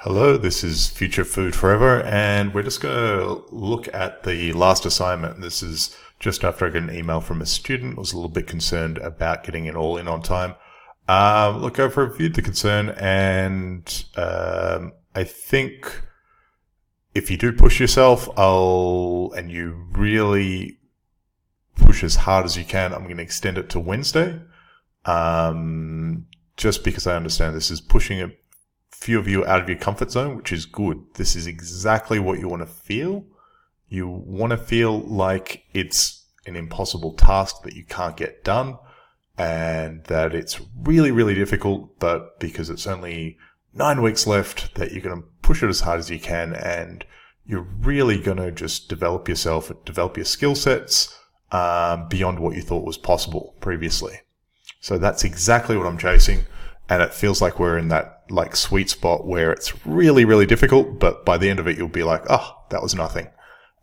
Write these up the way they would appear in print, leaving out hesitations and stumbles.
Hello, this is Future Food Forever, and we're just going to look at the last assignment. This is just after I got an email from a student who was a little bit concerned about getting it all in on time. Look, I've reviewed the concern, and I think if you do push yourself, and you really push as hard as you can, I'm going to extend it to Wednesday. Just because I understand this is pushing a few of you out of your comfort zone, which is good. This is exactly what you want to feel. You want to feel like it's an impossible task that you can't get done and that it's really, really difficult, but because it's only 9 weeks left, that you're going to push it as hard as you can, and you're really going to just develop yourself, develop your skill sets beyond what you thought was possible previously. So that's exactly what I'm chasing. And it feels like we're in that sweet spot where it's really, really difficult, but by the end of it, you'll be like, oh, that was nothing.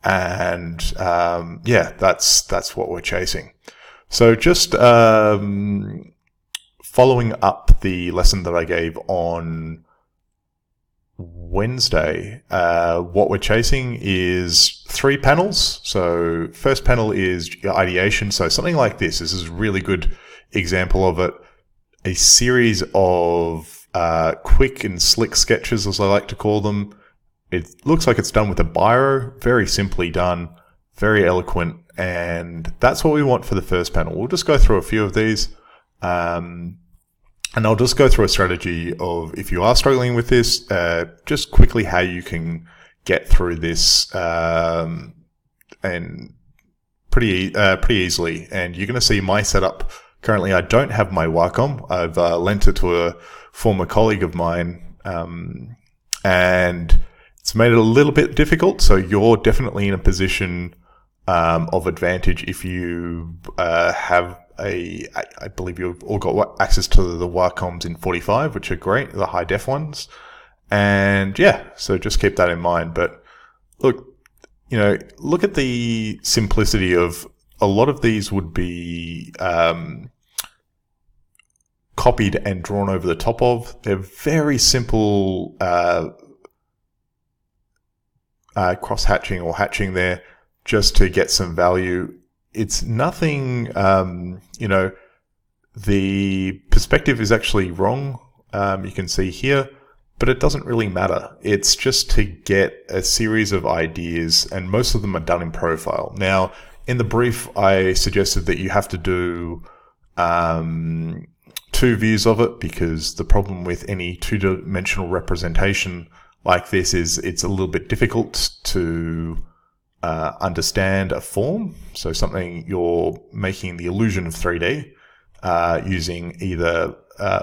And that's what we're chasing. So just following up the lesson that I gave on Wednesday, what we're chasing is 3 panels. So first panel is ideation. So something like this. This is a really good example of it. A series of quick and slick sketches, as I like to call them. It looks like it's done with a biro, very simply done, very eloquent, and that's what we want for the first panel. We'll just go through a few of these, and I'll just go through a strategy of, if you are struggling with this, just quickly how you can get through this and pretty easily. And you're going to see my setup. Currently, I don't have my Wacom. I've lent it to a former colleague of mine, and it's made it a little bit difficult. So you're definitely in a position of advantage if you have I believe you've all got access to the Wacoms in 45, which are great, the high def ones. And yeah, so just keep that in mind. But look at the simplicity of a lot of these would be copied and drawn over the top of. They're very simple cross-hatching or hatching there just to get some value. It's nothing, the perspective is actually wrong, you can see here, but it doesn't really matter. It's just to get a series of ideas, and most of them are done in profile. Now, in the brief, I suggested that you have to do 2 views of it, because the problem with any 2-dimensional representation like this is it's a little bit difficult to understand a form. So something you're making the illusion of 3D using either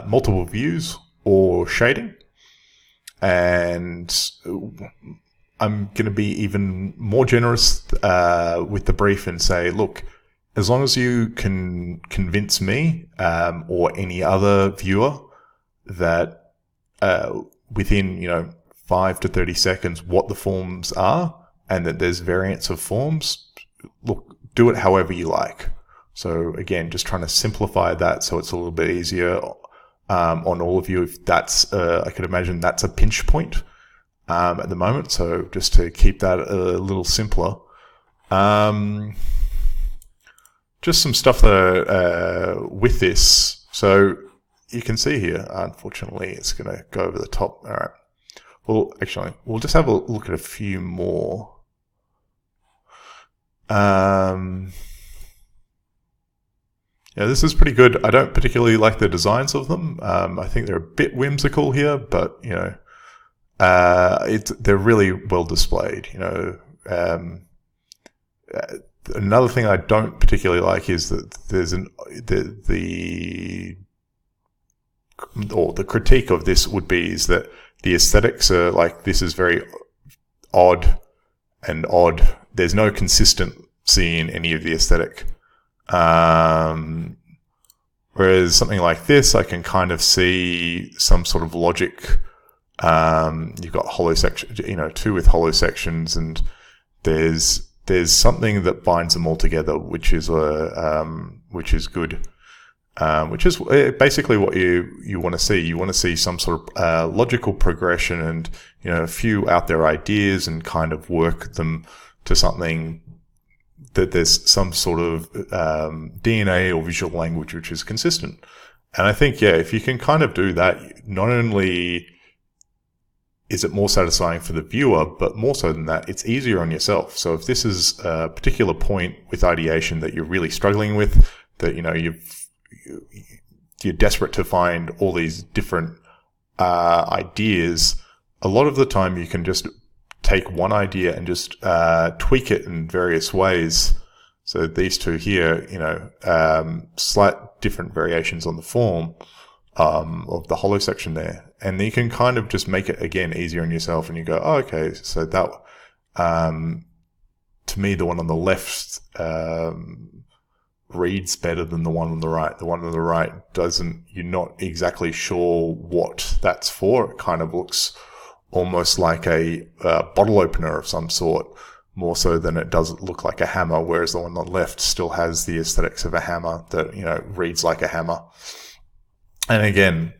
multiple views or shading. And I'm going to be even more generous with the brief and say, look, as long as you can convince me or any other viewer that within 5 to 30 seconds what the forms are and that there's variants of forms, look, do it however you like. So again, just trying to simplify that so it's a little bit easier on all of you. If that's, I could imagine that's a pinch point at the moment. So just to keep that a little simpler. Just some stuff that with this. So you can see here, unfortunately, it's going to go over the top. All right. Well, actually, we'll just have a look at a few more. Yeah, this is pretty good. I don't particularly like the designs of them. I think they're a bit whimsical here, but they're really well displayed. Another thing I don't particularly like is that there's the critique of this would be is that the aesthetics are like, this is very odd. There's no consistency in any of the aesthetic. Whereas something like this, I can kind of see some sort of logic. You've got hollow section, 2 with hollow sections, and there's something that binds them all together, which is good. which is basically what you want to see. You want to see some sort of logical progression and, a few out there ideas and kind of work them to something that there's some sort of DNA or visual language which is consistent. And I think, if you can kind of do that, not only is it more satisfying for the viewer, but more so than that, it's easier on yourself. So if this is a particular point with ideation that you're really struggling with, that, you're desperate to find all these different ideas, a lot of the time you can just take one idea and just tweak it in various ways. So these two here, slight different variations on the form of the hollow section there. And you can kind of just make it, again, easier on yourself. And you go, oh, okay, so that, to me, the one on the left reads better than the one on the right. The one on the right you're not exactly sure what that's for. It kind of looks almost like a bottle opener of some sort, more so than it does look like a hammer, whereas the one on the left still has the aesthetics of a hammer that, reads like a hammer. And again,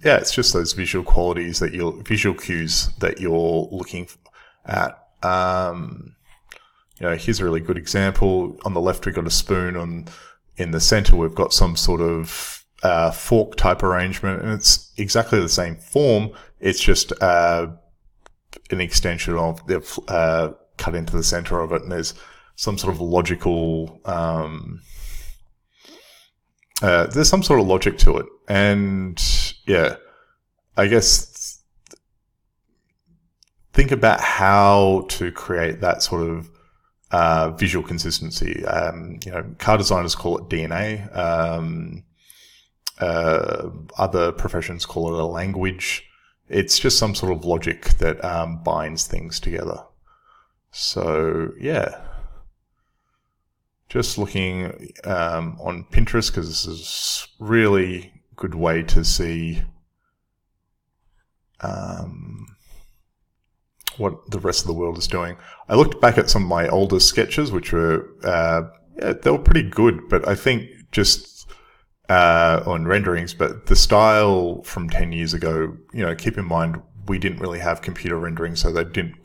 it's just those visual qualities visual cues that you're looking at. Here's a really good example. On the left, we've got a spoon. In the center, we've got some sort of fork type arrangement, and it's exactly the same form. It's just an extension of the cut into the center of it, and there's some sort of logical. There's some sort of logic to it, and I guess think about how to create that sort of visual consistency. Car designers call it DNA. Other professions call it a language. It's just some sort of logic that binds things together. So, just looking on Pinterest, because this is really good way to see what the rest of the world is doing. I looked back at some of my older sketches, which were, they were pretty good, but I think just on renderings, but the style from 10 years ago, keep in mind, we didn't really have computer rendering, so they don't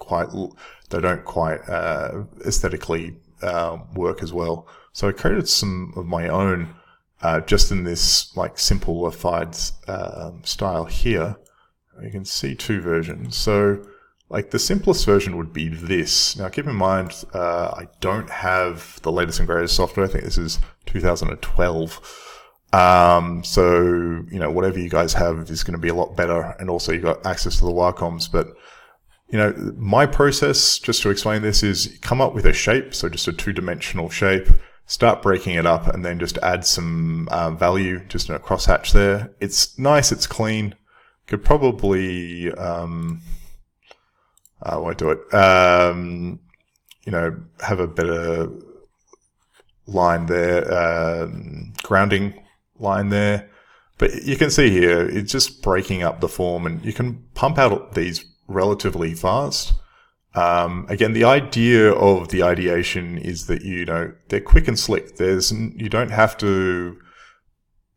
quite aesthetically work as well. So I created some of my own, just in this like simplified style here. You can see two versions. So like the simplest version would be this. Now keep in mind, I don't have the latest and greatest software. I think this is 2012. So, whatever you guys have is going to be a lot better. And also you've got access to the Wirecoms. But, my process, just to explain this, is come up with a shape. So just a 2-dimensional shape, start breaking it up, and then just add some value just in a crosshatch there. It's nice. It's clean. Could probably, I won't do it. Have a better line there, grounding line there. But you can see here, it's just breaking up the form, and you can pump out these relatively fast. Again, the idea of the ideation is that, they're quick and slick. You don't have to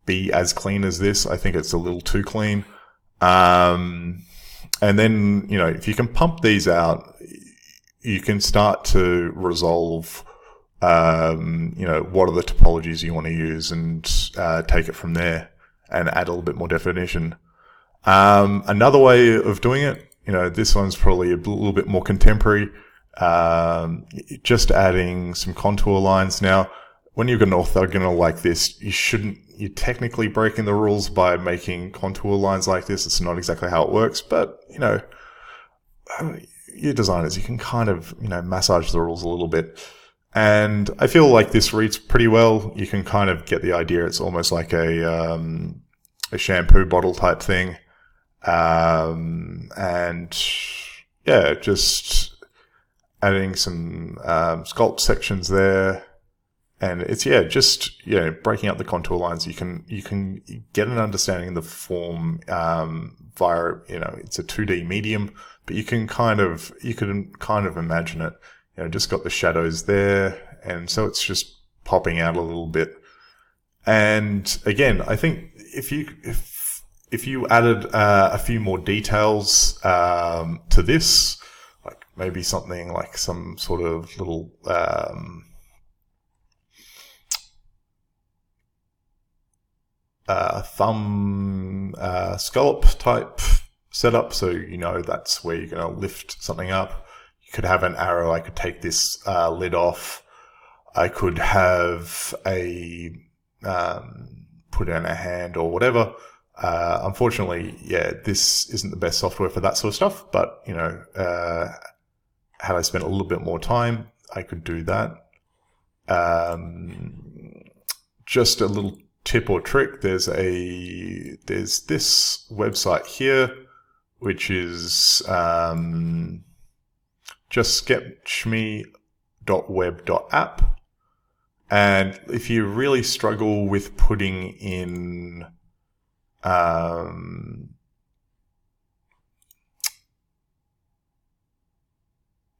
be as clean as this. I think it's a little too clean. And then, if you can pump these out, you can start to resolve, what are the topologies you want to use, and take it from there and add a little bit more definition. Another way of doing it, this one's probably a little bit more contemporary, just adding some contour lines. Now, when you've got an orthogonal like this, you're technically breaking the rules by making contour lines like this. It's not exactly how it works, but, you designers, you can kind of, massage the rules a little bit. And I feel like this reads pretty well. You can kind of get the idea. It's almost like a shampoo bottle type thing. Just adding some sculpt sections there. And it's, breaking up the contour lines. You can get an understanding of the form via, it's a 2D medium, but you can kind of imagine it. Just got the shadows there, and so it's just popping out a little bit. And again, I think if you added a few more details to this, like maybe something like some sort of little thumb scallop type setup, so you know that's where you're going to lift something up. You could have an arrow. I could take this lid off. I could have a put in a hand or whatever. Unfortunately, yeah, this isn't the best software for that sort of stuff. But you know, had I spent a little bit more time, I could do that. Just a little tip or trick. There's this website here, which is just sketchme.web.app. And if you really struggle with putting in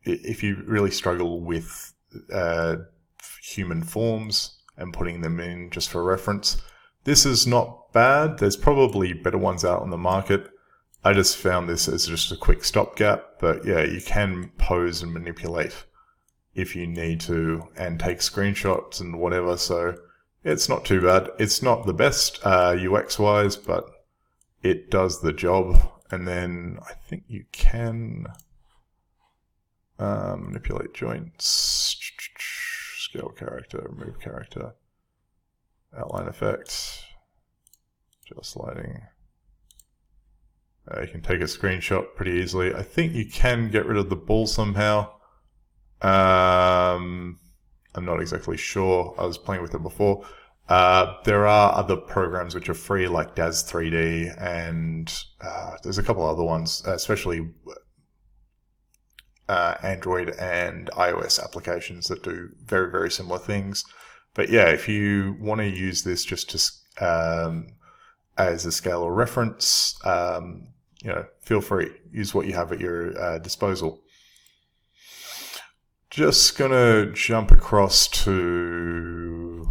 if you really struggle with human forms and putting them in just for reference, this is not bad. There's probably better ones out on the market. I just found this as just a quick stopgap, but yeah, you can pose and manipulate if you need to and take screenshots and whatever, so it's not too bad. It's not the best UX wise, but it does the job. And then I think you can manipulate joints, scale character, remove character, outline effect, just lighting. You can take a screenshot pretty easily. I think you can get rid of the ball somehow. I'm not exactly sure. I was playing with it before. There are other programs which are free, like Daz 3D, and there's a couple other ones, especially Android and iOS applications that do very, very similar things. But yeah, if you want to use this just to as a scale or reference, you know, feel free. Use what you have at your disposal. Just gonna jump across to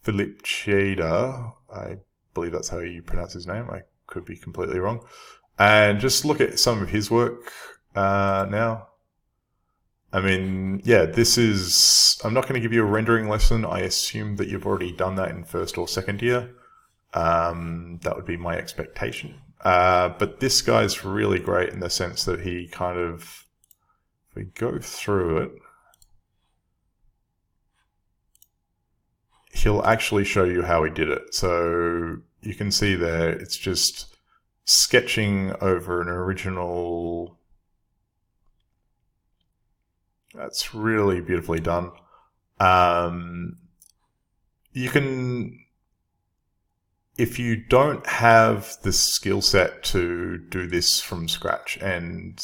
Philip Cheda. I believe that's how you pronounce his name. I could be completely wrong. And just look at some of his work now. I mean, yeah, this is... I'm not going to give you a rendering lesson. I assume that you've already done that in first or second year. That would be my expectation. But this guy's really great in the sense that he kind of... If we go through it, he'll actually show you how he did it. So you can see there, it's just sketching over an original... That's really beautifully done. You can... If you don't have the skill set to do this from scratch and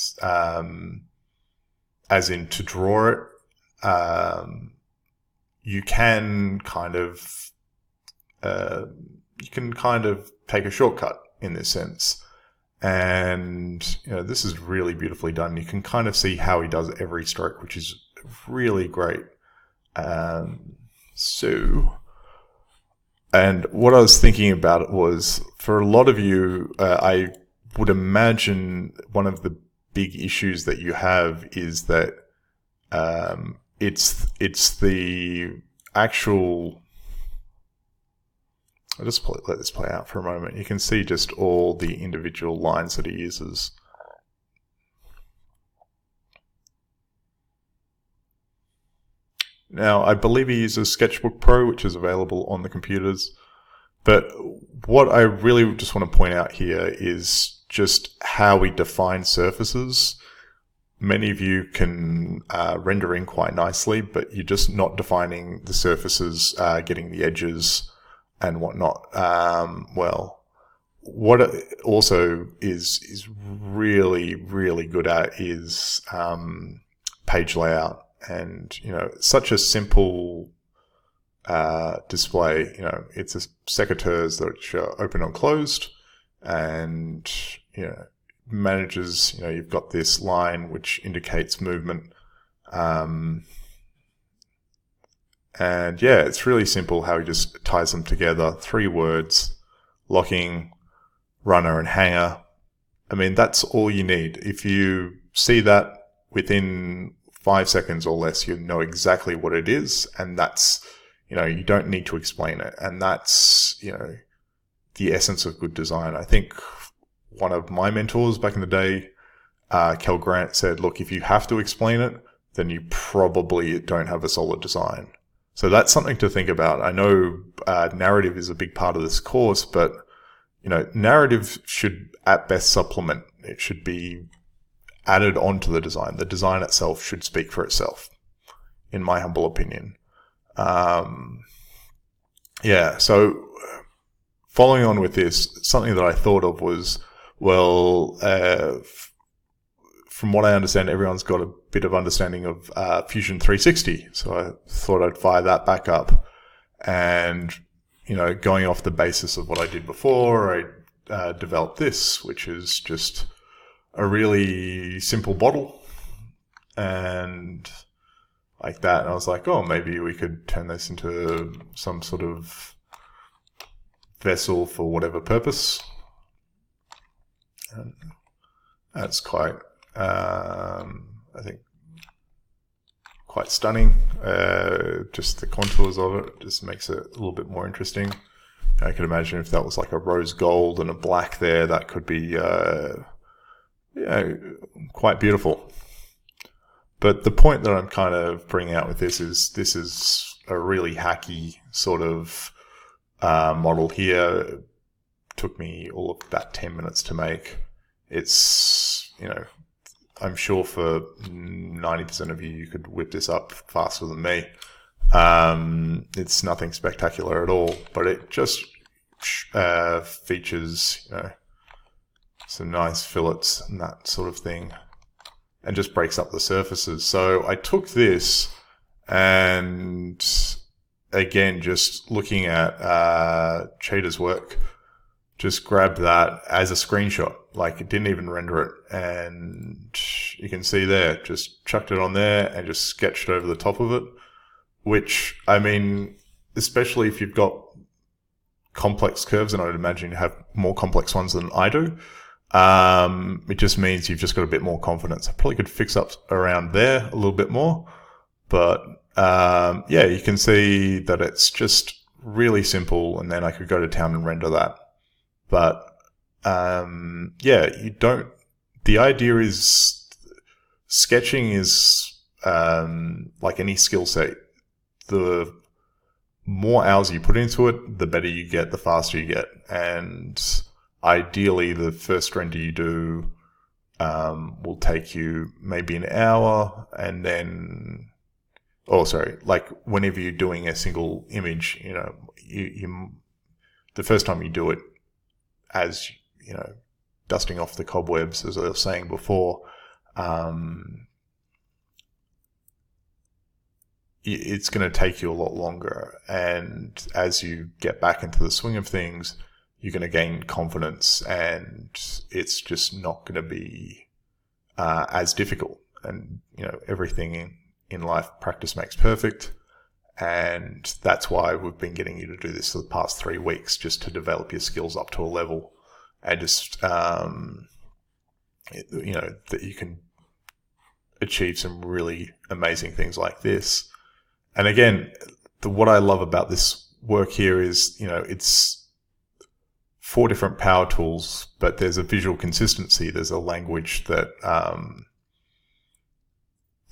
as in to draw it, you can kind of take a shortcut in this sense. And you know, this is really beautifully done. You can kind of see how he does every stroke, which is really great. And what I was thinking about it was, for a lot of you, I would imagine one of the big issues that you have is that it's the actual... I'll just let this play out for a moment. You can see just all the individual lines that he uses. Now, I believe he uses Sketchbook Pro, which is available on the computers. But what I really just want to point out here is just how we define surfaces. Many of you can render in quite nicely, but you're just not defining the surfaces, getting the edges and whatnot. Well, what it also is really, really good at is page layout. And, you know, such a simple display, you know, it's a secateurs that are open or closed, and, you know, manages, you know, you've got this line which indicates movement. And yeah, it's really simple how he just ties them together. 3 words, locking, runner, and hanger. I mean, that's all you need. If you see that within 5 seconds or less, you know exactly what it is. And that's, you don't need to explain it. And that's, the essence of good design. I think one of my mentors back in the day, Kel Grant, said, look, if you have to explain it, then you probably don't have a solid design. So that's something to think about. I know narrative is a big part of this course, but narrative should at best supplement. It should be added onto the design. The design itself should speak for itself, in my humble opinion. So following on with this, something that I thought of was, from what I understand, everyone's got a bit of understanding of Fusion 360. So I thought I'd fire that back up. And, going off the basis of what I did before, I developed this, which is just a really simple bottle. And like that. And I was like, oh, maybe we could turn this into some sort of vessel for whatever purpose. And that's quite, I think, quite stunning. Just the contours of it just makes it a little bit more interesting. I could imagine if that was like a rose gold and a black there, that could be quite beautiful. But the point that I'm kind of bringing out with this is a really hacky sort of model here. It took me all of about 10 minutes to make. It's, I'm sure for 90% of you could whip this up faster than me. It's nothing spectacular at all, but it just features, some nice fillets and that sort of thing, and just breaks up the surfaces. So I took this and, again, just looking at Cheetah's work, just grabbed that as a screenshot. Like, it didn't even render it. And you can see there, just chucked it on there and just sketched over the top of it. Which, I mean, especially if you've got complex curves, and I'd imagine you have more complex ones than I do, it just means you've just got a bit more confidence. I probably could fix up around there a little bit more. But, you can see that it's just really simple, and then I could go to town and render that. But, you don't, the idea is sketching is, like any skill set. The more hours you put into it, the better you get, the faster you get. And ideally, the first render you do, will take you maybe an hour, and then, like whenever you're doing a single image, you the first time you do it, as dusting off the cobwebs, as I was saying before, it's going to take you a lot longer. And as you get back into the swing of things, you're going to gain confidence, and it's just not going to be as difficult. And, everything in life, practice makes perfect. And that's why we've been getting you to do this for the past 3 weeks, just to develop your skills up to a level, and just, that you can achieve some really amazing things like this. And again, what I love about this work here is, it's 4 different power tools, but there's a visual consistency. There's a language that,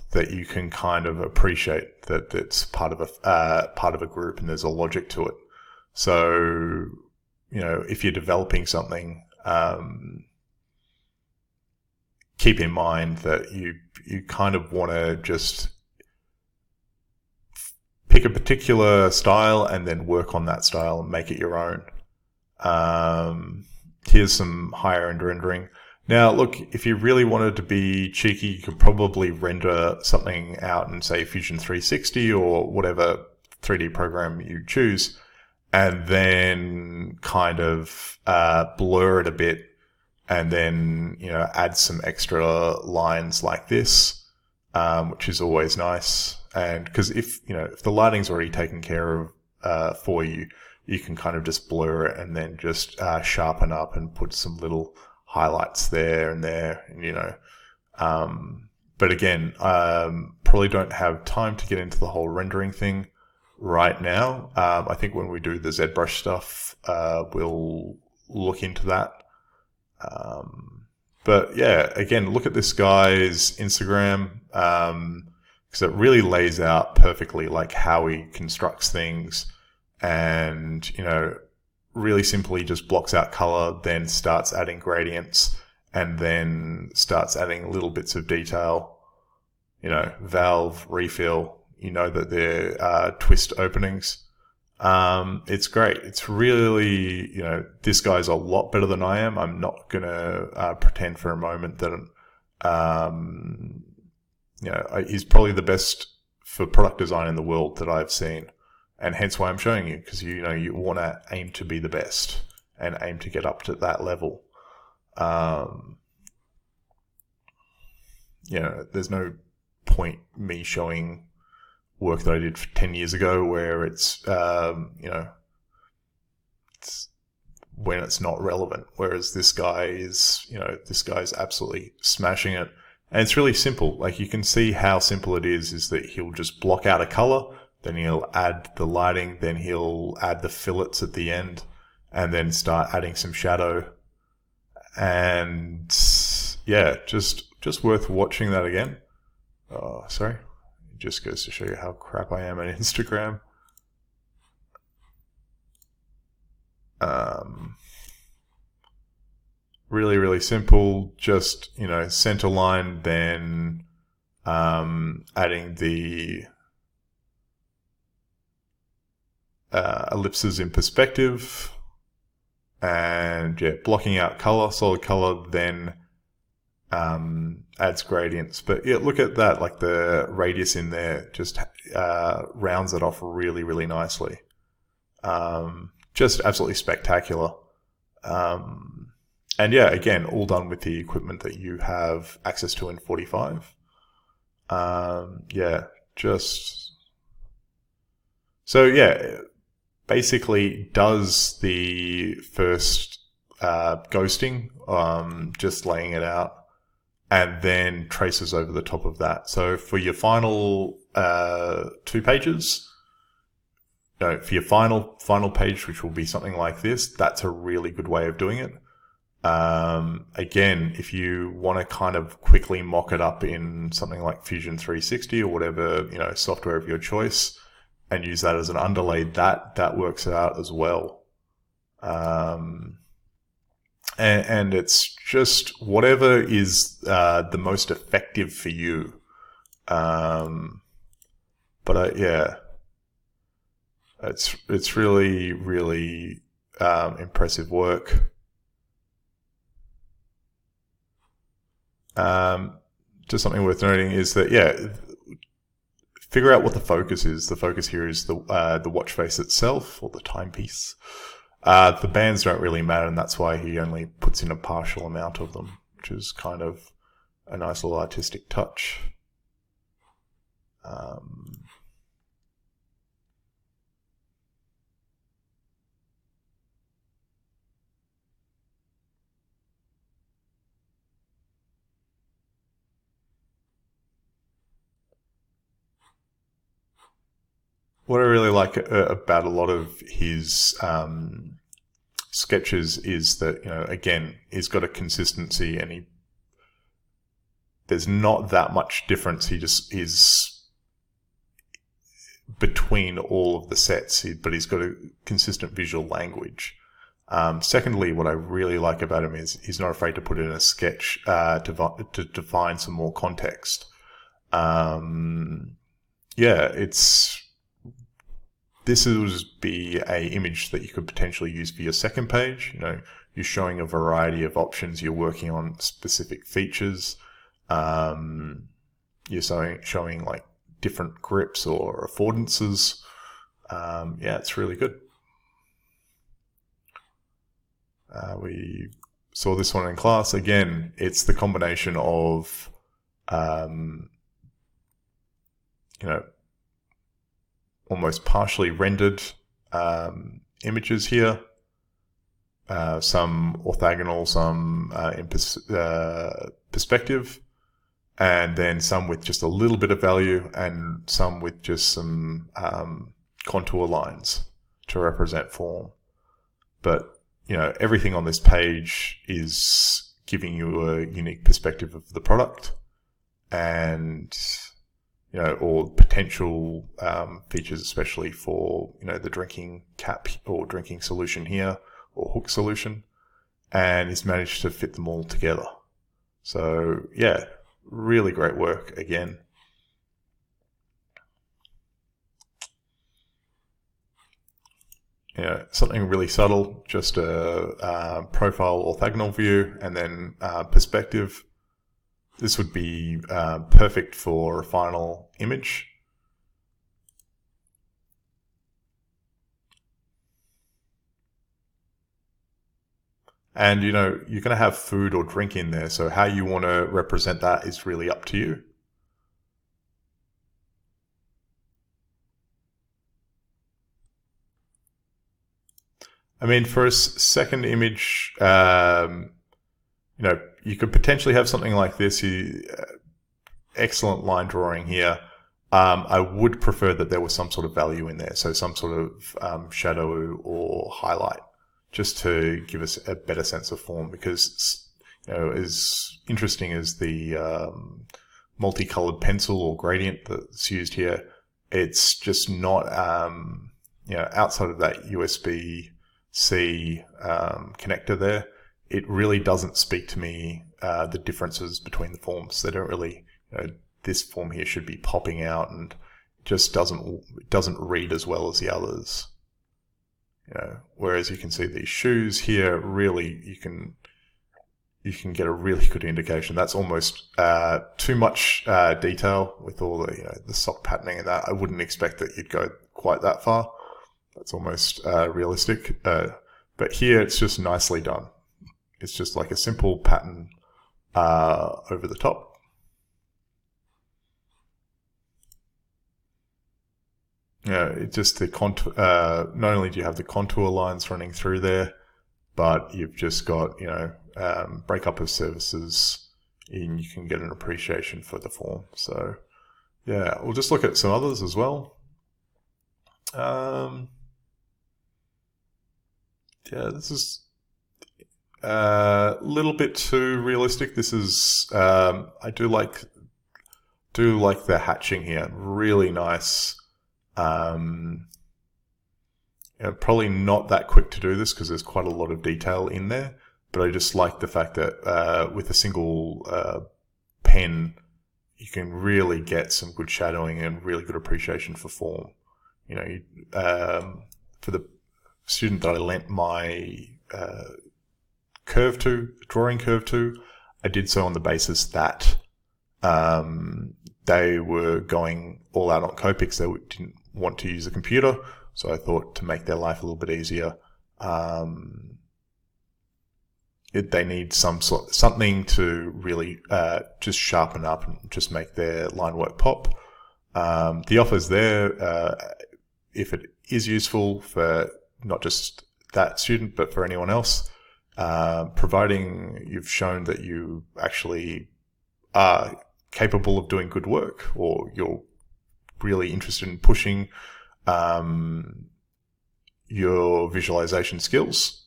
that you can kind of appreciate, that it's part of a group, and there's a logic to it. So, if you're developing something, keep in mind that you kind of want to just pick a particular style and then work on that style and make it your own. Here's some higher end rendering. Now, look, if you really wanted to be cheeky, you could probably render something out in, say, Fusion 360 or whatever 3D program you choose, and then kind of blur it a bit, and then, add some extra lines like this, which is always nice. And because if the lighting's already taken care of for you, you can kind of just blur it and then just sharpen up and put some little highlights there and there, and but again, probably don't have time to get into the whole rendering thing right now. I think when we do the ZBrush stuff, we'll look into that. But yeah, again, look at this guy's Instagram, because it really lays out perfectly like how he constructs things, and really simply just blocks out color, then starts adding gradients, and then starts adding little bits of detail. Valve, refill, that they're twist openings. It's great. It's really, this guy's a lot better than I am. I'm not going to pretend for a moment that, he's probably the best for product design in the world that I've seen. And hence why I'm showing you, because, you want to aim to be the best and aim to get up to that level. There's no point me showing work that I did 10 years ago where it's, it's when it's not relevant. Whereas this guy is, this guy's absolutely smashing it. And it's really simple. Like, you can see how simple it is that he'll just block out a color, then he'll add the lighting, then he'll add the fillets at the end, and then start adding some shadow. And yeah, just worth watching that again. Oh, sorry. It just goes to show you how crap I am at Instagram. Really, really simple. Just, center line, then adding the ellipses in perspective, and yeah, blocking out color, solid color, then adds gradients. But yeah, look at that, like the radius in there just rounds it off really, really nicely. Just absolutely spectacular. And yeah, again, all done with the equipment that you have access to in 45. Yeah, just... So yeah, basically does the first ghosting, just laying it out, and then traces over the top of that. So for your final 2 pages, for your final page, which will be something like this, that's a really good way of doing it. Again, if you want to kind of quickly mock it up in something like Fusion 360 or whatever, software of your choice, and use that as an underlay, that works out as well. And it's just whatever is the most effective for you. But yeah, it's really, really impressive work. Just something worth noting is that, yeah, figure out what the focus is. The focus here is the watch face itself, or the timepiece. The bands don't really matter, and that's why he only puts in a partial amount of them, which is kind of a nice little artistic touch. What I really like about a lot of his sketches is that, again, he's got a consistency, and there's not that much difference. He just is between all of the sets, but he's got a consistent visual language. Secondly, what I really like about him is he's not afraid to put in a sketch to define some more context. Yeah, this would be a image that you could potentially use for your second page. You're showing a variety of options. You're working on specific features. You're showing like different grips or affordances. Yeah, it's really good. We saw this one in class. Again, it's the combination of, almost partially rendered images here. Some orthogonal, some in perspective, and then some with just a little bit of value, and some with just some contour lines to represent form. But, you know, everything on this page is giving you a unique perspective of the product and, you know, or potential features, especially for, you know, the drinking cap or drinking solution here, or hook solution, and he's managed to fit them all together. So yeah, really great work again. Yeah, something really subtle, just a profile orthogonal view, and then perspective. This would be perfect for a final image. And, you know, you're going to have food or drink in there, so how you want to represent that is really up to you. I mean, for a second image, you know, you could potentially have something like this. Excellent line drawing here. I would prefer that there was some sort of value in there, so some sort of shadow or highlight, just to give us a better sense of form, because, you know, as interesting as the multicolored pencil or gradient that's used here, it's just not, you know, outside of that USB-C connector there, it really doesn't speak to me the differences between the forms. They don't really, you know, this form here should be popping out, and just doesn't read as well as the others. You know, whereas you can see these shoes here, really you can get a really good indication. That's almost too much detail with all the, you know, the sock patterning and that. I wouldn't expect that you'd go quite that far. That's almost realistic. But here it's just nicely done. It's just like a simple pattern over the top. Yeah, it's just the contour. Not only do you have the contour lines running through there, but you've just got, you know, breakup of services, and you can get an appreciation for the form. So yeah, we'll just look at some others as well. Yeah, this is a little bit too realistic. This is I do like the hatching here. Really nice. You know, probably not that quick to do this because there's quite a lot of detail in there, but I just like the fact that with a single pen, you can really get some good shadowing and really good appreciation for form. You know, for the student that I lent my drawing curve to, I did so on the basis that they were going all out on Copics. They didn't want to use a computer, so I thought to make their life a little bit easier, they need something to really just sharpen up and just make their line work pop. The offer's there if it is useful for not just that student, but for anyone else, providing you've shown that you actually are capable of doing good work, or you're really interested in pushing your visualization skills,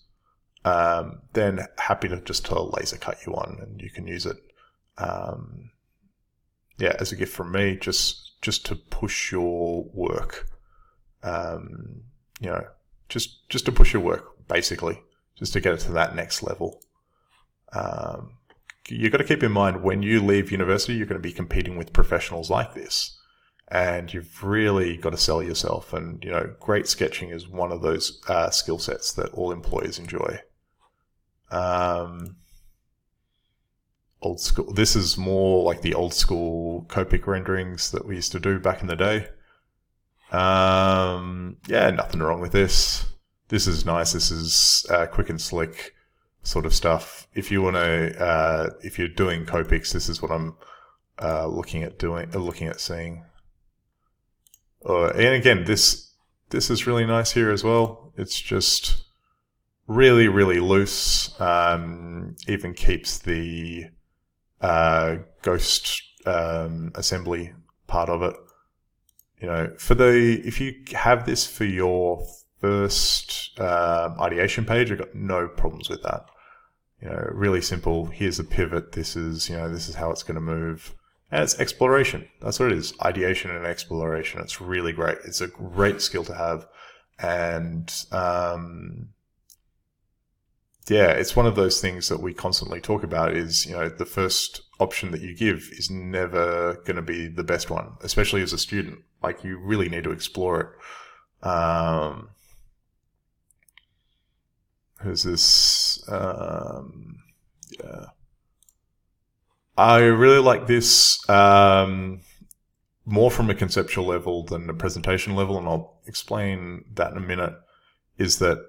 then happy to just to laser cut you one, and you can use it, yeah, as a gift from me, just to push your work, you know, just to push your work, basically, just to get it to that next level. You've got to keep in mind, when you leave university, you're going to be competing with professionals like this, and you've really got to sell yourself. And, you know, great sketching is one of those skill sets that all employers enjoy. Old school. This is more like the old school Copic renderings that we used to do back in the day. Yeah, nothing wrong with this. This is nice. This is quick and slick sort of stuff. If you want to, if you're doing Copics, this is what I'm looking at seeing. And again, this is really nice here as well. It's just really, really loose. Even keeps the ghost assembly part of it. You know, if you have this for your first ideation page, I've got no problems with that. You know, really simple. Here's a pivot. This is how it's going to move. And it's exploration. That's what it is. Ideation and exploration. It's really great. It's a great skill to have. And yeah, it's one of those things that we constantly talk about is, the first option that you give is never going to be the best one, especially as a student. Like, you really need to explore it. Who's this? Yeah. I really like this more from a conceptual level than a presentation level, and I'll explain that in a minute, is that,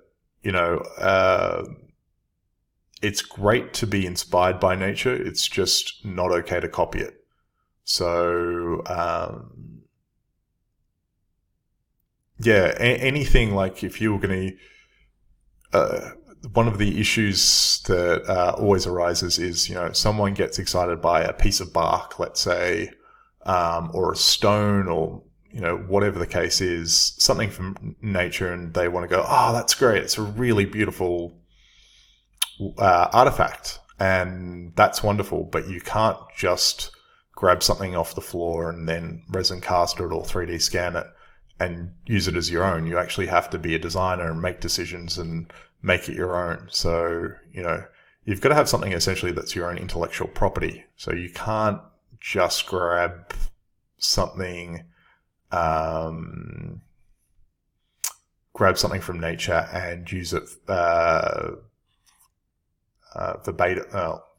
it's great to be inspired by nature. It's just not okay to copy it. So, anything like if you were going to... one of the issues that always arises is, someone gets excited by a piece of bark, let's say, or a stone, or, whatever the case is, something from nature, and they want to go, oh, that's great. It's a really beautiful artifact, and that's wonderful. But you can't just grab something off the floor and then resin cast it or 3D scan it and use it as your own. You actually have to be a designer and make decisions and make it your own. So, you've got to have something essentially that's your own intellectual property. So you can't just grab something, from nature and use it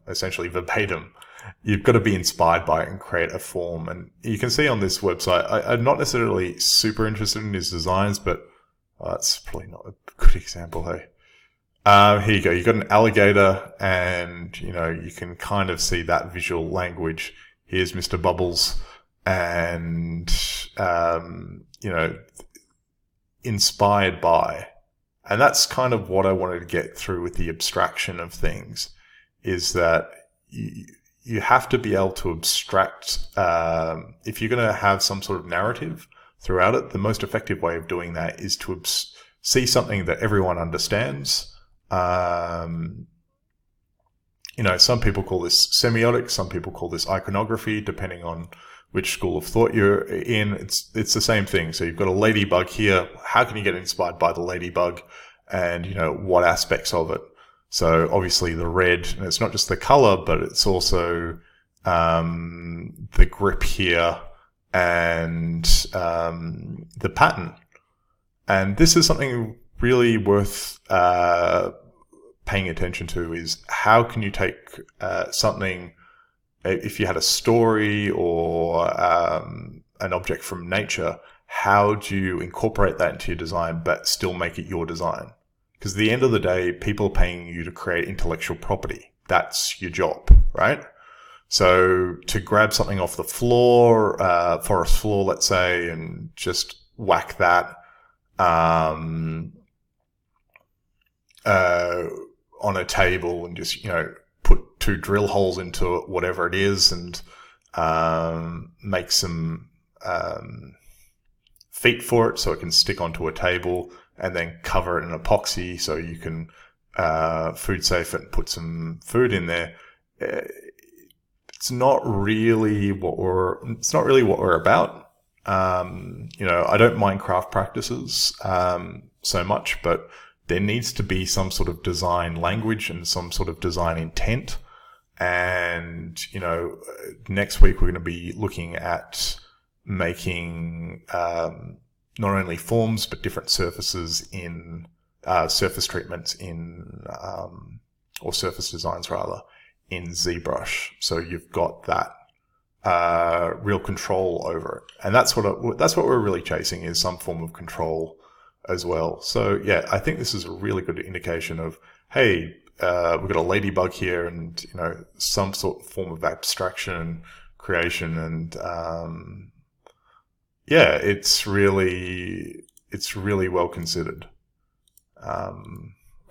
essentially verbatim. You've got to be inspired by it and create a form. And you can see on this website, I'm not necessarily super interested in his designs, but that's probably not a good example, hey? Here you go. You've got an alligator, and, you can kind of see that visual language. Here's Mr. Bubbles, and, inspired by. And that's kind of what I wanted to get through with the abstraction of things, is that you have to be able to abstract. If you're going to have some sort of narrative throughout it, the most effective way of doing that is to see something that everyone understands. Some people call this semiotic, some people call this iconography, depending on which school of thought you're in. It's the same thing. So you've got a ladybug here. How can you get inspired by the ladybug, and, what aspects of it? So obviously the red, and it's not just the color, but it's also the grip here and the pattern. And this is something really worth paying attention to, is how can you take something, if you had a story or an object from nature, how do you incorporate that into your design but still make it your design? Because at the end of the day, people are paying you to create intellectual property. That's your job, right? So to grab something off the floor, forest floor, let's say, and just whack that on a table and just, put 2 drill holes into it, whatever it is, and make some feet for it so it can stick onto a table, and then cover it in epoxy so you can food safe it and put some food in there. It's not really what we're about. I don't mind craft practices so much, but there needs to be some sort of design language and some sort of design intent. And, next week we're going to be looking at making not only forms, but different surfaces in surface treatments in, or surface designs rather, in ZBrush. So you've got that real control over it. And that's what we're really chasing, is some form of control as well. So yeah, I think this is a really good indication of, hey, we've got a ladybug here, and some sort of form of abstraction creation, and yeah, it's really well considered. I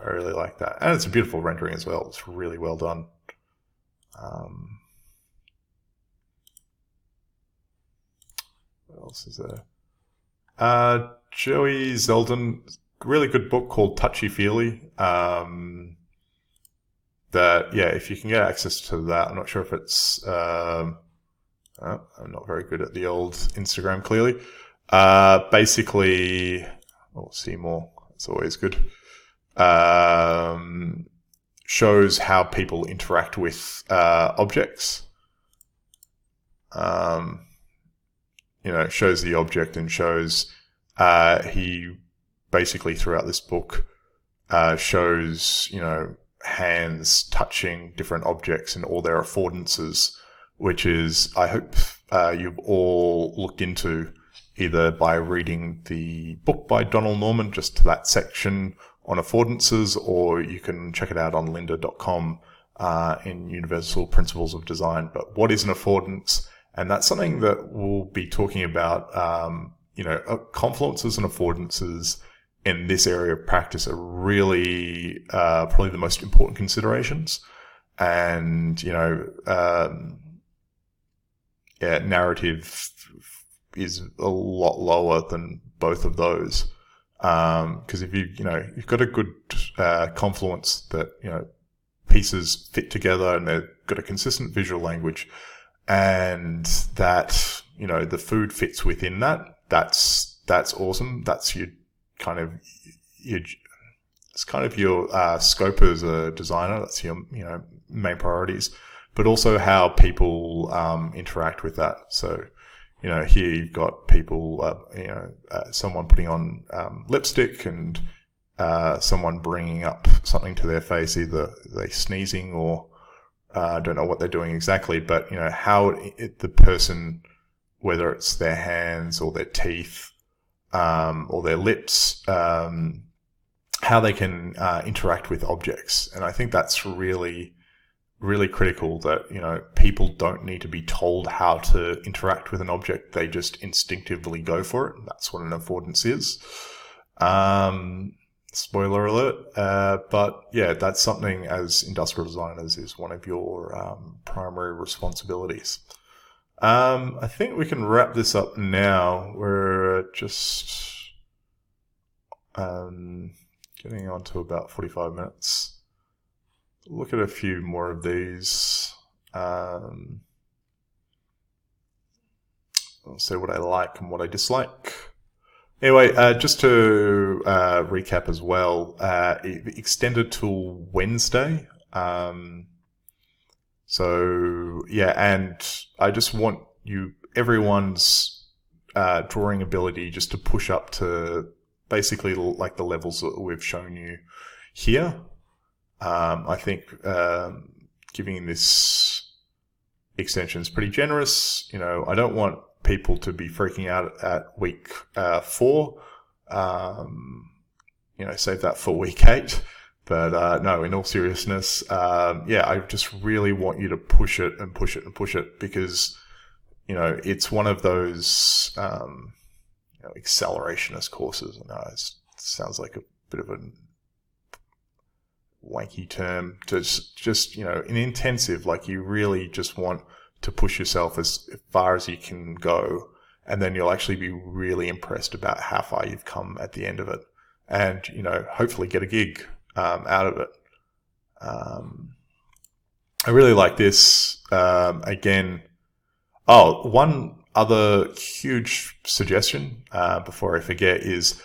really like that, and it's a beautiful rendering as well. It's really well done. What else is there? Joey Zeldin, really good book called Touchy Feely. That, yeah, if you can get access to that, I'm not sure if it's. I'm not very good at the old Instagram, clearly. Basically, see more. It's always good. Shows how people interact with objects. Shows the object and shows he basically throughout this book shows hands touching different objects and all their affordances, which is, I hope you've all looked into either by reading the book by Donald Norman, just to that section on affordances, or you can check it out on lynda.com in Universal Principles of Design. But what is an affordance? And that's something that we'll be talking about. Confluences and affordances in this area of practice are really probably the most important considerations. And, narrative is a lot lower than both of those. Because if you've got a good confluence that, pieces fit together and they've got a consistent visual language, and that, the food fits within that, that's awesome. That's your scope as a designer. That's your, main priorities, but also how people interact with that. So, here you've got people, someone putting on lipstick and someone bringing up something to their face, either they sneezing or I don't know what they're doing exactly, but how the person, whether it's their hands or their teeth or their lips, how they can interact with objects. And I think that's really, really critical, that people don't need to be told how to interact with an object. They just instinctively go for it. That's what an affordance is. Spoiler alert. But yeah, that's something as industrial designers is one of your primary responsibilities. I think we can wrap this up now. We're just getting on to about 45 minutes. Look at a few more of these. I'll say what I like and what I dislike. Anyway, just to recap as well, extended till Wednesday. So yeah, and I just want everyone's drawing ability just to push up to basically like the levels that we've shown you here. I think giving this extension is pretty generous. I don't want people to be freaking out at week 4. Save that for week 8. But no, in all seriousness, I just really want you to push it and push it and push it, because it's one of those accelerationist courses. It sounds like a bit of a wanky term. Just an intensive, like you really just want to push yourself as far as you can go, and then you'll actually be really impressed about how far you've come at the end of it, and hopefully get a gig out of it. I really like this. Again, one other huge suggestion before I forget is,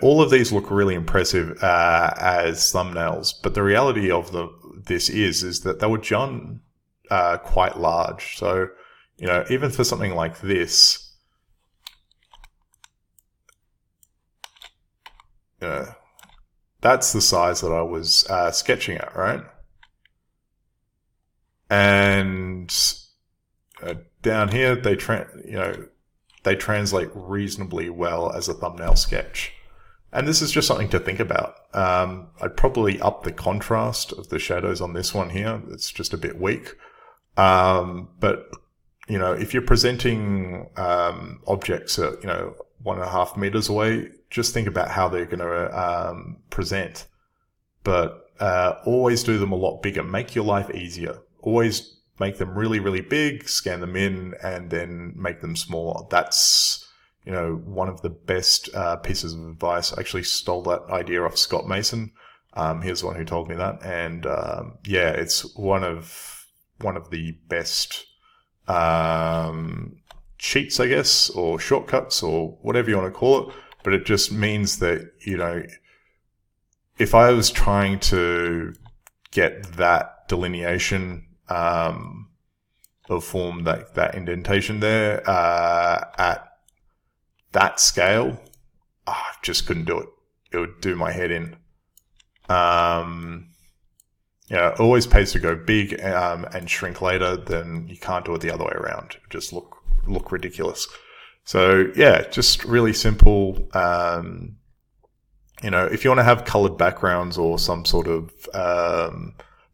all of these look really impressive as thumbnails, but the reality of this is that they were done quite large. So, even for something like this, that's the size that I was sketching at, right? And down here, they translate reasonably well as a thumbnail sketch. And this is just something to think about. I'd probably up the contrast of the shadows on this one here. It's just a bit weak. But if you're presenting objects at 1.5 meters away, just think about how they're going to present. But always do them a lot bigger. Make your life easier. Always make them really, really big, scan them in, and then make them smaller. That's, one of the best pieces of advice. I actually stole that idea off Scott Mason. He's the one who told me that. And it's one of the best cheats, I guess, or shortcuts, or whatever you want to call it. But it just means that, if I was trying to get that delineation of form, that indentation there at that scale, I just couldn't do it. It would do my head in. It always pays to go big and shrink later. Then you can't do it the other way around. It just look ridiculous. So just really simple. If you want to have colored backgrounds or some sort of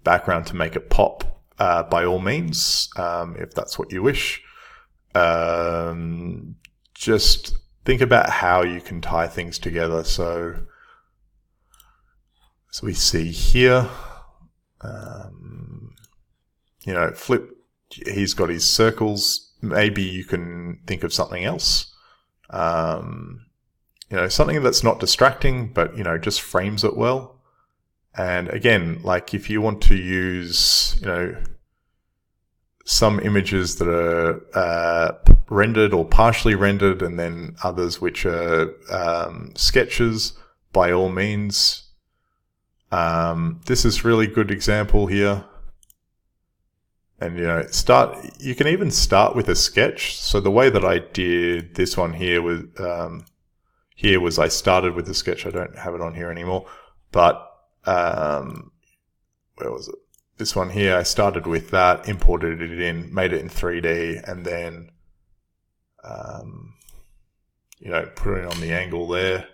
background to make it pop, by all means, if that's what you wish. Just think about how you can tie things together. So we see here, Flip, he's got his circles. Maybe you can think of something else. Something that's not distracting, but, just frames it well. And again, like if you want to use, some images that are rendered or partially rendered, and then others which are sketches, by all means. This is really good example here. And, you can even start with a sketch. So the way that I did this one here was, I started with the sketch. I don't have it on here anymore, but, where was it? This one here, I started with that, imported it in, made it in 3D, and then, put it on the angle there.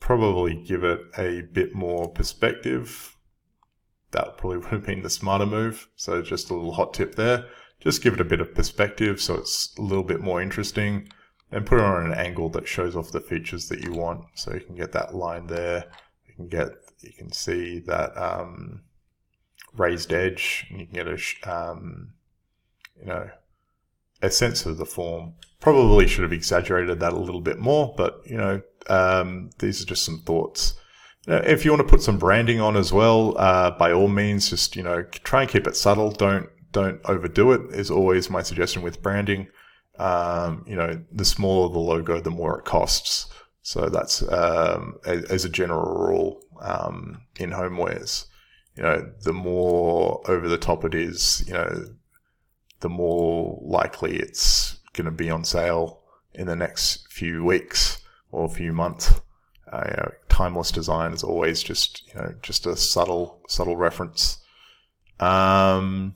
Probably give it a bit more perspective. That probably would have been the smarter move. So just a little hot tip there. Just give it a bit of perspective so it's a little bit more interesting. And put it on an angle that shows off the features that you want. So you can get that line there. You can see that raised edge, and you can get a sense of the form. Probably should have exaggerated that a little bit more, but these are just some thoughts. If you want to put some branding on as well, by all means, just try and keep it subtle. Don't overdo it. Is always my suggestion with branding. The smaller the logo, the more it costs. So that's as a general rule in homewares. The more over the top it is, the more likely it's going to be on sale in the next few weeks or a few months. Timeless design is always just a subtle reference. Little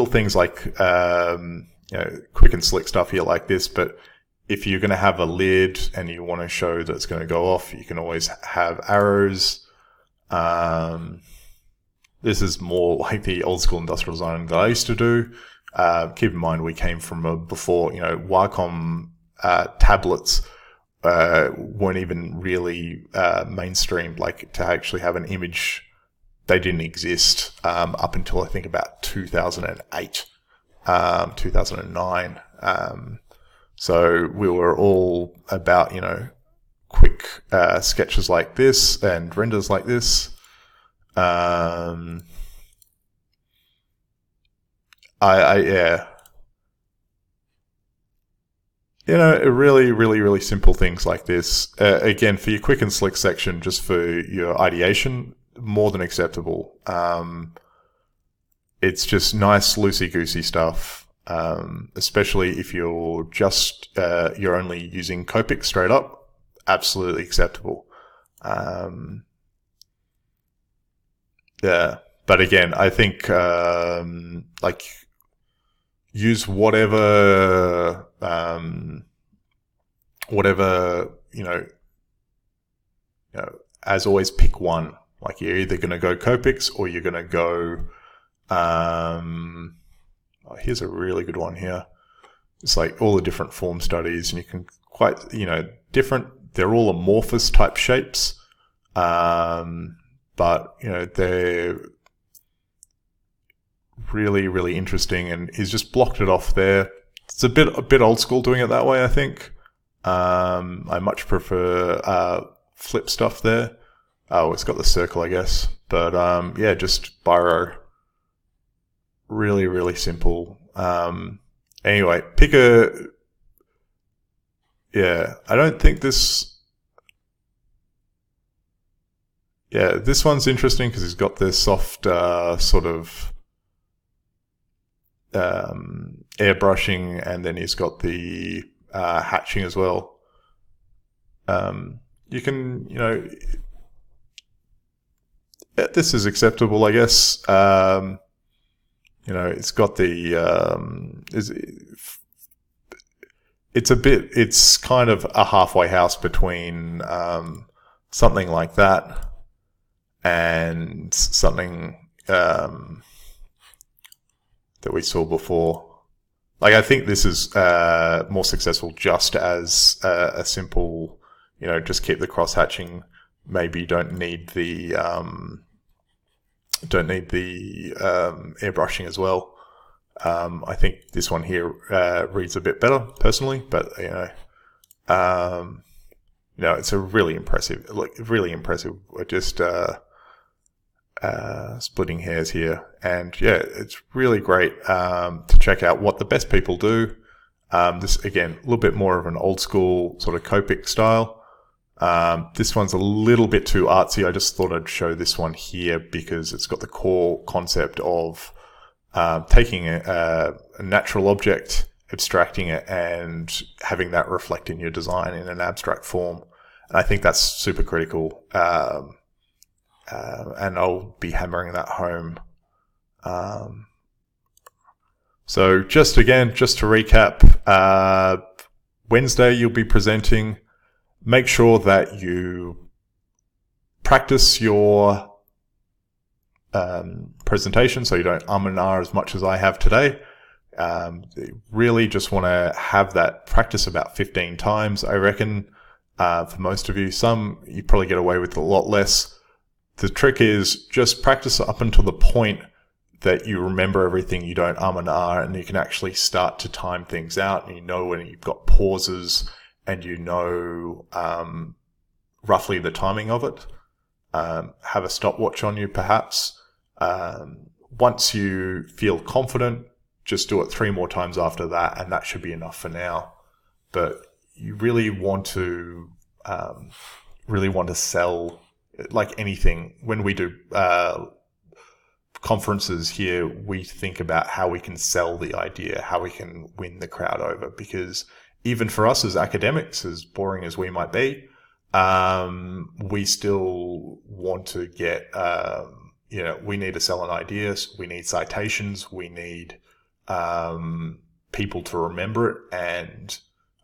things like quick and slick stuff here like this. But if you're going to have a lid and you want to show that it's going to go off, you can always have arrows. This is more like the old school industrial design that I used to do. Keep in mind, we came from before, Wacom tablets weren't even really mainstream, like to actually have an image. They didn't exist up until I think about 2008, 2009. So we were all about, quick sketches like this and renders like this. Really, really, really simple things like this. Again, for your quick and slick section, just for your ideation, more than acceptable. It's just nice, loosey-goosey stuff. Especially if you're you're only using Copic straight up, absolutely acceptable. But again, I think use whatever as always, pick one. Like you're either going to go Copics or you're going to go Here's a really good one here. It's like all the different form studies, and you can quite, different. They're all amorphous type shapes, but they're really, really interesting. And he's just blocked it off there. It's a bit old school doing it that way, I think. I much prefer flip stuff there. Oh, it's got the circle, I guess. But just biro. Really, really simple. Anyway, pick a... Yeah, I don't think this... Yeah, this one's interesting because he's got this soft sort of airbrushing, and then he's got the hatching as well. You can, this is acceptable, I guess. It's got the... it's kind of a halfway house between something like that and something that we saw before. Like, I think this is more successful just as a simple, just keep the cross hatching. Maybe you don't need the airbrushing as well. I think this one here reads a bit better personally, but it's a really impressive, just splitting hairs here, and it's really great to check out what the best people do. This again, a little bit more of an old school sort of Copic style. This one's a little bit too artsy. I just thought I'd show this one here because it's got the core concept of taking a natural object, abstracting it, and having that reflect in your design in an abstract form. And I think that's super critical. And I'll be hammering that home. So just to recap, Wednesday you'll be presenting. Make sure that you practice your presentation so you don't and ah as much as I have today. Really just want to have that practice about 15 times, I reckon, for most of you. Some you probably get away with a lot less. The trick is just practice up until the point that you remember everything, you don't and ah, and you can actually start to time things out, and when you've got pauses, and roughly the timing of it. Have a stopwatch on you, perhaps. Once you feel confident, just do it 3 more times after that, and that should be enough for now. But you really want to sell, like anything. When we do conferences here, we think about how we can sell the idea, how we can win the crowd over, because even for us as academics, as boring as we might be, we still want to get, we need to sell an idea. We need citations. We need people to remember it. And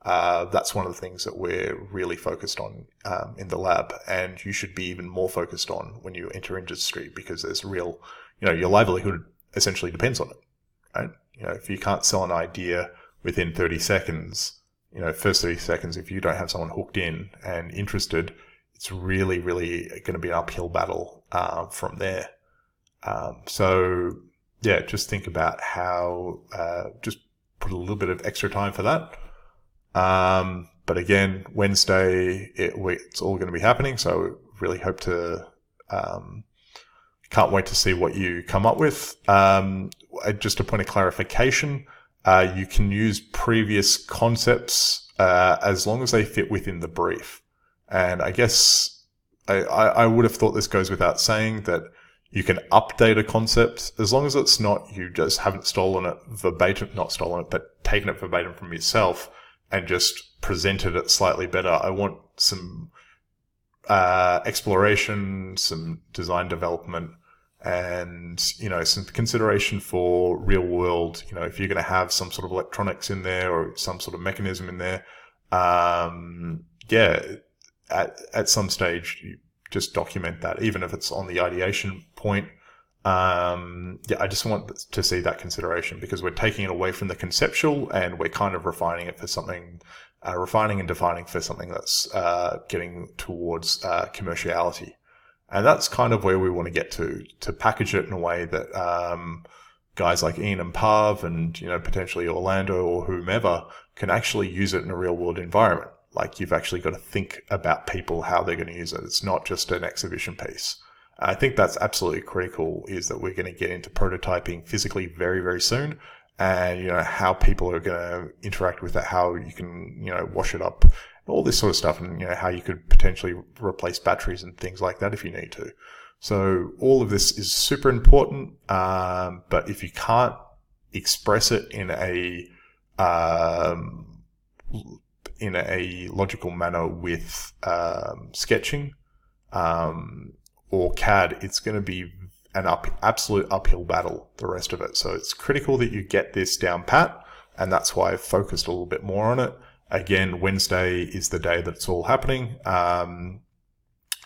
that's one of the things that we're really focused on in the lab. And you should be even more focused on when you enter industry, because there's real, your livelihood essentially depends on it, right? If you can't sell an idea within 30 seconds, first 30 seconds, if you don't have someone hooked in and interested, it's really, really going to be an uphill battle from there. Just think about how, just put a little bit of extra time for that. But again, Wednesday, it's all going to be happening. So really hope to, can't wait to see what you come up with. Just a point of clarification. You can use previous concepts as long as they fit within the brief. And I guess I would have thought this goes without saying that you can update a concept as long as it's not, you just haven't stolen it verbatim, not stolen it, but taken it verbatim from yourself and just presented it slightly better. I want some exploration, some design development, and, some consideration for real world, if you're going to have some sort of electronics in there or some sort of mechanism in there, at some stage, you just document that, even if it's on the ideation point. Yeah, I just want to see that consideration, because we're taking it away from the conceptual and we're kind of refining it for something, refining and defining for something that's getting towards commerciality. And that's kind of where we want to get to package it in a way that guys like Ian and Pav and, you know, potentially Orlando or whomever can actually use it in a real world environment. Like, you've actually got to think about people, how they're going to use it. It's not just an exhibition piece. I think that's absolutely critical, is that we're going to get into prototyping physically very, very soon. And, you know, how people are going to interact with it, how you can, you know, wash it up, all this sort of stuff, and, you know, how you could potentially replace batteries and things like that if you need to. So all of this is super important. But if you can't express it in a logical manner with sketching or CAD, it's going to be an absolute uphill battle, the rest of it. So it's critical that you get this down pat, and that's why I've focused a little bit more on it. Again, Wednesday is the day that it's all happening.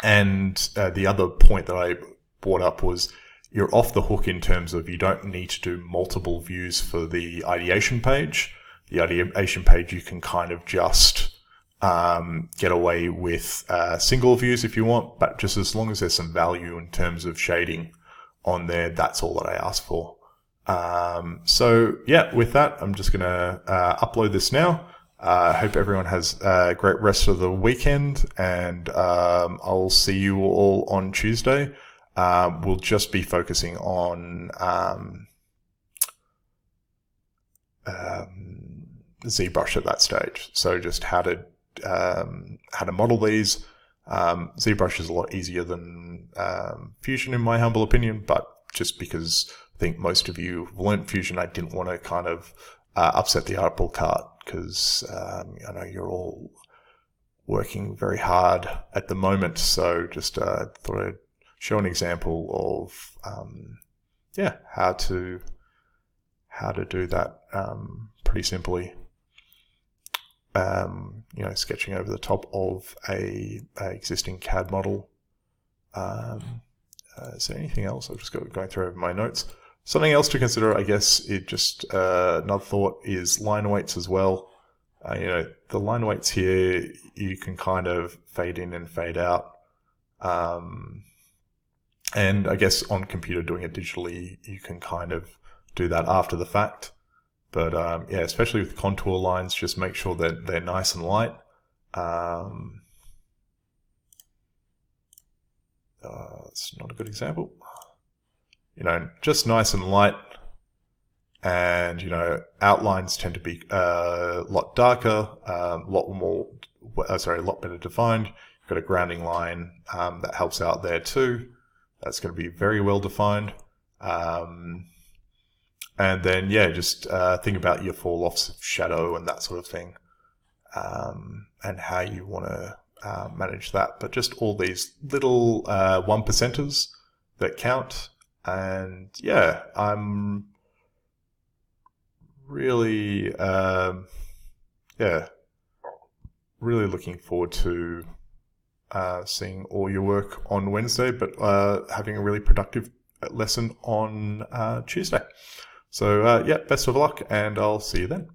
And the other point that I brought up was, you're off the hook in terms of, you don't need to do multiple views for the ideation page. The ideation page, you can kind of just get away with single views if you want, but just as long as there's some value in terms of shading on there, that's all that I ask for. So yeah, with that, I'm just going to upload this now. I hope everyone has a great rest of the weekend, and I'll see you all on Tuesday. We'll just be focusing on ZBrush at that stage. So just how to model these. ZBrush is a lot easier than Fusion, in my humble opinion, but just because I think most of you have learned Fusion, I didn't want to kind of upset the apple cart, because I know you're all working very hard at the moment. So just thought I'd show an example of how to do that pretty simply. You know, sketching over the top of a existing CAD model. Is there anything else? I've just got going through over my notes. Something else to consider, I guess, another thought is line weights as well. You know, the line weights here, you can kind of fade in and fade out. And I guess on computer, doing it digitally, you can kind of do that after the fact. But yeah, especially with contour lines, just make sure that they're nice and light. It's not a good example. You know, just nice and light. And, you know, outlines tend to be a lot darker, a lot better defined. You've got a grounding line that helps out there too. That's going to be very well defined. And then, yeah, just think about your fall-offs of shadow and that sort of thing, and how you want to manage that. But just all these little 1%ers that count. And yeah, I'm really, really looking forward to seeing all your work on Wednesday, but having a really productive lesson on Tuesday. So yeah, best of luck, and I'll see you then.